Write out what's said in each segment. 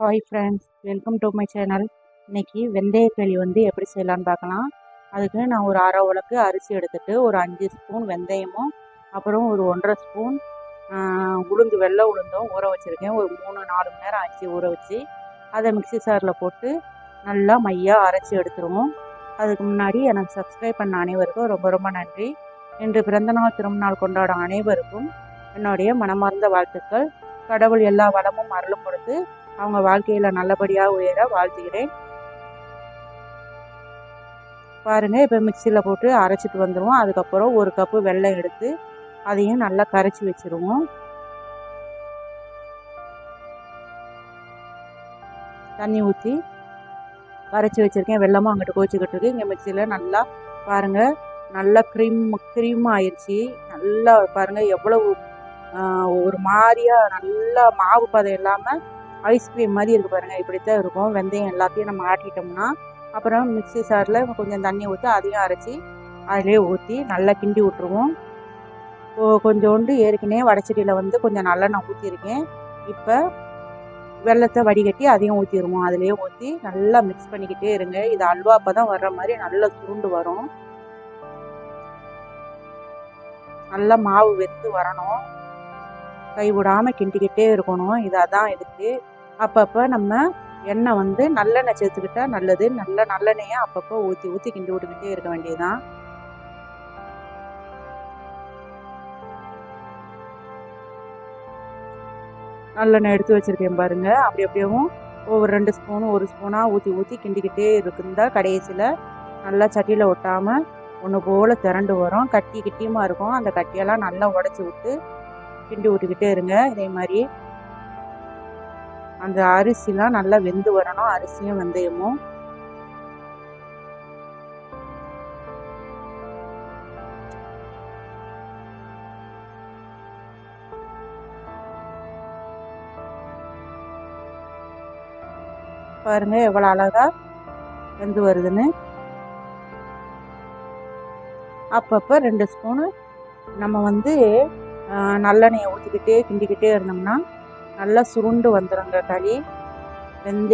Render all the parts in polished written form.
Hi friends, welcome to my channel. இன்றைக்கி வெந்தயக்களி எப்படி செய்யலான்னு பார்க்கலாம். அதுக்கு நான் ஒரு அரை உலக்கு அரிசி எடுத்துகிட்டு ஒரு 5 ஸ்பூன் வெந்தயமும் அப்புறம் ஒரு 1.5 ஸ்பூன் உளுந்து வெள்ளை உளுந்தும் ஊற வச்சுருக்கேன். ஒரு 3-4 மணி நேரம் ஆச்சு ஊற வச்சு. அதை மிக்சி சாரில் போட்டு நல்லா மையாக அரைச்சி எடுத்துருவோம். அதுக்கு முன்னாடி எனக்கு சப்ஸ்கிரைப் பண்ண அனைவருக்கும் ரொம்ப ரொம்ப நன்றி. இன்று பிறந்தநாள் திருமணநாள் கொண்டாடும் அனைவருக்கும் என்னுடைய மனமார்ந்த வாழ்த்துக்கள். கடவுள் எல்லா வளமும் அருளும் கொடுத்து அவங்க வாழ்க்கையில் நல்லபடியாக உயர வாழ்த்துகிறேன். பாருங்கள், இப்போ மிக்சியில் போட்டு அரைச்சிட்டு வந்துடுவோம். அதுக்கப்புறம் ஒரு கப்பு வெல்லம் எடுத்து அதையும் நல்லா கரைச்சி வச்சுருவோம். தண்ணி ஊற்றி கரைச்சி வச்சுருக்கேன். வெல்லமும் அங்கிட்டு கோச்சிக்கிட்டு இருக்கு. இங்கே மிக்சியில் நல்லா பாருங்கள், நல்லா க்ரீமாக ஆயிடுச்சு. நல்லா பாருங்கள் எவ்வளவு ஒரு மாதிரியாக நல்லா மாவு பதம் இல்லாமல் ஐஸ்கிரீம் மாதிரி இருக்குது பாருங்கள். இப்படித்தான் இருக்கும். வெந்தயம் எல்லாத்தையும் நம்ம ஆட்டிட்டோம்னா அப்புறம் மிக்சி சாரில் கொஞ்சம் தண்ணி ஊற்றி அதையும் அரைச்சி அதிலே ஊற்றி நல்லா கிண்டி விட்ருவோம். கொஞ்சோண்டு ஏற்கனவே வடச்சட்டியில் கொஞ்சம் நல்லெண்ணெய் ஊற்றிருக்கேன். இப்போ வெள்ளத்தை வடிகட்டி அதையும் ஊற்றிடுவோம். அதிலே ஊற்றி நல்லா மிக்ஸ் பண்ணிக்கிட்டே இருங்க. இது அல்வா அப்போ தான் வர்ற மாதிரி நல்லா சுருண்டு வரும். நல்லா மாவு வெந்து வரணும். கைவிடாமல் கிண்டிக்கிட்டே இருக்கணும். இதான் இதுக்கு. அப்பப்போ நம்ம எண்ணெய் நல்லெண்ணெய் சேர்த்துக்கிட்டா நல்லது. நல்லெண்ணெயை அப்பப்போ ஊற்றி கிண்டி விட்டுக்கிட்டே இருக்க வேண்டியதுதான். நல்லெண்ணெய் எடுத்து வச்சுருக்கேன் பாருங்கள். அப்படியேவும் ஒவ்வொரு 2 ஸ்பூனும் 1 ஸ்பூனாக ஊற்றி கிண்டிக்கிட்டே இருக்குந்தா கடைசியில் நல்லா சட்டியில் ஒட்டாமல் ஒன்று போல் திரண்டு வரும். கட்டியுமா இருக்கும். அந்த கட்டியெல்லாம் நல்லா உடச்சி விட்டு கிண்டி விட்டுக்கிட்டே இருங்க. இதே மாதிரி அந்த அரிசிலாம் நல்லா வெந்து வரணும். அரிசியும் வெந்தயமும் பாருங்க எவ்வளோ அழகா வெந்து வருதுன்னு. அப்பப்போ 2 ஸ்பூனு நம்ம நல்லெண்ணெயை ஊற்றிக்கிட்டே கிண்டிக்கிட்டே இருந்தோம்னா நல்லா சுருண்டு வந்துடுங்க களி.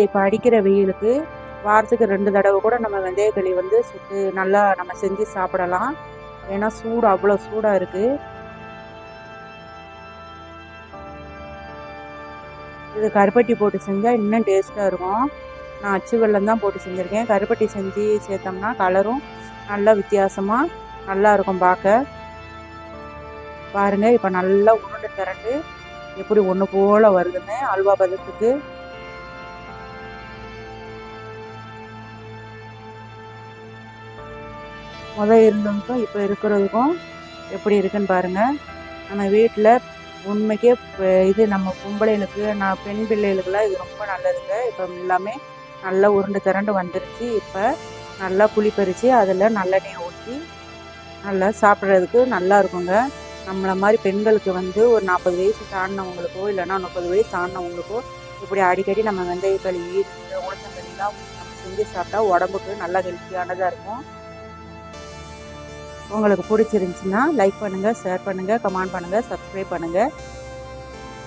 இப்போ அடிக்கிற வெயிலுக்கு வாரத்துக்கு 2 தடவை கூட நம்ம வெந்தயக்களி சுட்டு நல்லா நம்ம செஞ்சு சாப்பிடலாம். ஏன்னா சூடு அவ்வளோ சூடாக இருக்குது. இது கருப்பட்டி போட்டு செஞ்சால் இன்னும் டேஸ்ட்டாக இருக்கும். நான் அச்சு வெல்லம் தான் போட்டு செஞ்சுருக்கேன். கருப்பட்டி செஞ்சு சேர்த்தோம்னா கலரும் நல்லா வித்தியாசமாக நல்லா இருக்கும் பார்க்க. பாருங்கள், இப்போ நல்லா உருண்டை திரண்டு எப்படி ஒன்று போல் வருதுன்னு அல்வா பதத்துக்கு. இருந்ததுக்கும் இப்போ இருக்கிறதுக்கும் எப்படி இருக்குன்னு பாருங்கள். நம்ம வீட்டில் உண்மைக்கே இது நம்ம பொம்பளைகளுக்கு பெண் பிள்ளைகளுக்கெல்லாம் இது ரொம்ப நல்லதுங்க. இப்போ எல்லாமே நல்லா உருண்டை திரண்டு வந்துருச்சு. இப்போ நல்லா புளி பறித்து அதில் நல்லெண்ணெயை ஊற்றி நல்லா சாப்பிட்றதுக்கு நல்லா இருக்குங்க. நம்மளை மாதிரி பெண்களுக்கு ஒரு 40 வயசு தாண்டினவங்களுக்கோ இல்லைன்னா 30 வயசு தாண்டினவங்களுக்கோ இப்படி அடிக்கடி நம்ம வெந்தயக்களி உளுத்தங்களிலாம் நம்ம செஞ்சு சாப்பிட்டா உடம்புக்கு நல்லா ஹெல்த்தியானதாக இருக்கும். உங்களுக்கு பிடிச்சிருந்துச்சின்னா லைக் பண்ணுங்கள், ஷேர் பண்ணுங்கள், கமெண்ட் பண்ணுங்கள், சப்ஸ்கிரைப் பண்ணுங்கள்.